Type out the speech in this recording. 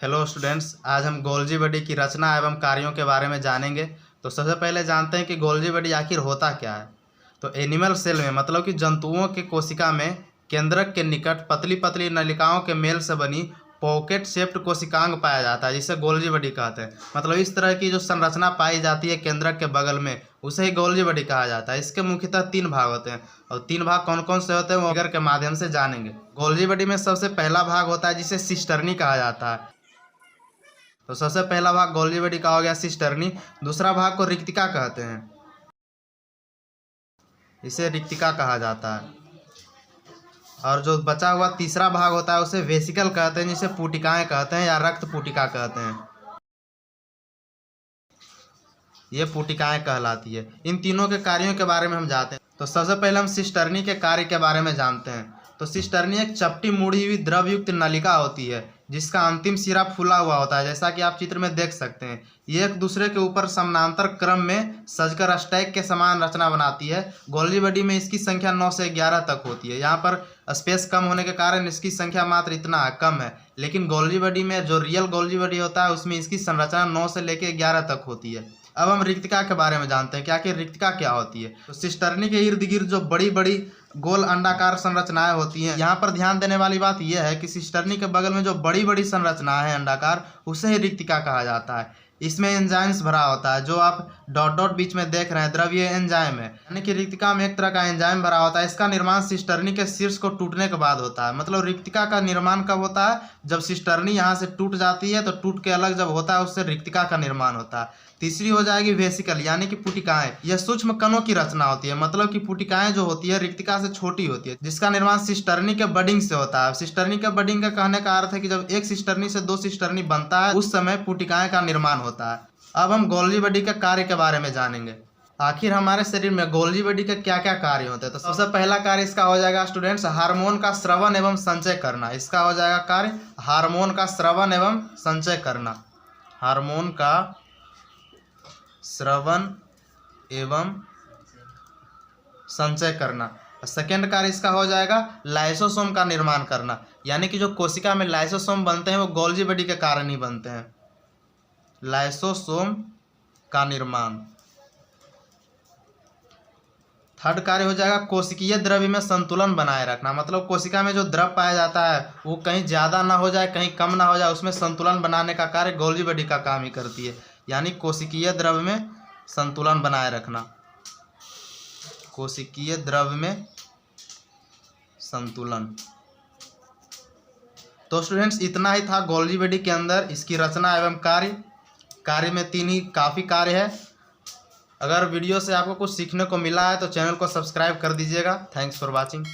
Hello students, आज हम Golgi body की रचना एवं कार्यों के बारे में जानेंगे। तो सबसे पहले जानते हैं कि गोल्जी बॉडी आखिर होता क्या है। तो एनिमल सेल में मतलब कि जंतुओं के कोशिका में केंद्रक के निकट पतली पतली नलिकाओं के मेल से बनी पॉकेट शेप्ड कोशिकांग पाया जाता है, जिसे गोल्जी बॉडी कहते हैं। मतलब इस तरह की जो संरचना पाई जाती है केंद्रक के बगल में, उसे ही गोल्जी बॉडी कहा जाता है। इसके मुख्यतः 3 भाग होते हैं और 3 भाग कौन कौन से होते हैं वो फिगर के माध्यम से जानेंगे। गोल्जी बॉडी में सबसे पहला भाग होता है जिसे सिस्टर्नी कहा जाता है। तो सबसे पहला भाग गोल्जी बॉडी का हो गया सिस्टर्नी। दूसरा भाग को रिक्तिका कहते हैं, इसे रिक्तिका कहा जाता है। और जो बचा हुआ तीसरा भाग होता है उसे वेसिकल कहते हैं, जिसे पुटिकाएं कहते हैं या रक्त पुटिका कहते हैं। ये पुटिकाएं कहलाती है। इन तीनों के कार्यों के बारे में हम जानते हैं। तो सबसे पहले हम सिस्टर्नी के कार्य के बारे में जानते हैं। तो सिस्टर्नी एक चपटी मुड़ी हुई द्रवयुक्त नलिका होती है जिसका अंतिम सिरा फूला हुआ होता है, जैसा कि आप चित्र में देख सकते हैं। ये एक दूसरे के ऊपर समानांतर क्रम में सजकर स्टैक के समान रचना बनाती है। गोल्जी बॉडी में इसकी संख्या 9 से 11 तक होती है। यहाँ पर स्पेस कम होने के कारण इसकी संख्या मात्र इतना कम है, लेकिन गोल्जी बॉडी में जो रियल गोल्जी बॉडी होता है उसमें इसकी संरचना 9 से लेकर 11 तक होती है। अब हम रिक्तिका के बारे में जानते हैं कि आखिर रिक्तिका क्या होती है। तो सिस्टर्नी के इर्द गिर्द जो बड़ी बड़ी गोल अंडाकार संरचनाएं होती हैं, यहाँ पर ध्यान देने वाली बात यह है कि सिस्टर्नी के बगल में जो बड़ी बड़ी संरचनाएं हैं अंडाकार, उसे ही रिक्तिका कहा जाता है। इसमें एंजाइम्स भरा होता है, जो आप डॉट डॉट बीच में देख रहे हैं द्रव्य एंजाइम है, यानी कि रिक्तिका में एक तरह का एंजाइम भरा होता है। इसका निर्माण सिस्टर्नी के शीर्ष को टूटने के बाद होता है। मतलब रिक्तिका का निर्माण कब होता है? जब सिस्टर्नी यहाँ से टूट जाती है, तो टूट के अलग जब होता है उससे रिक्तिका का निर्माण होता है। तीसरी हो जाएगी वेसिकल, यानी कि पुटिकाएं। यह सूक्ष्म कणों की रचना होती है। मतलब कि पुटिकाएं जो होती है रिक्तिका से छोटी होती है, जिसका निर्माण सिस्टर्नी के बडिंग से होता है। सिस्टर्नी के बडिंग का कहने का अर्थ है कि जब एक सिस्टर्नी से 2 सिस्टर्नी बनता है, उस समय पुटिकाएं का निर्माण होता है। अब हम गोल्जी बॉडी के कार्य के बारे में जानेंगे। आखिर हमारे शरीर में गोल्जी बॉडी के क्या क्या कार्य होते हैं। तो सबसे पहला कार्य इसका हो जाएगा स्टूडेंट्स, हार्मोन का स्रवण एवं संचय करना। इसका हो जाएगा कार्य हार्मोन का स्रवण एवं संचय करना। हार्मोन का श्रवण एवं संचय करना। सेकेंड कार्य इसका हो जाएगा लाइसोसोम का निर्माण करना, यानी कि जो कोशिका में लाइसोसोम बनते हैं वो गोल्जी बॉडी के कारण ही बनते हैं। लाइसोसोम का निर्माण। थर्ड कार्य हो जाएगा कोशिकीय द्रव्य में संतुलन बनाए रखना। मतलब कोशिका में जो द्रव पाया जाता है वो कहीं ज़्यादा ना हो जाए, कहीं कम ना हो जाए, उसमें संतुलन बनाने का कार्य गोल्जी बॉडी का काम ही करती है, यानी कोशिकीय द्रव्य में संतुलन बनाए रखना। कोशिकीय द्रव्य में संतुलन। तो स्टूडेंट्स इतना ही था गोल्जी बॉडी के अंदर, इसकी रचना एवं कार्य में 3 ही काफ़ी कार्य है। अगर वीडियो से आपको कुछ सीखने को मिला है तो चैनल को सब्सक्राइब कर दीजिएगा। Thanks for watching.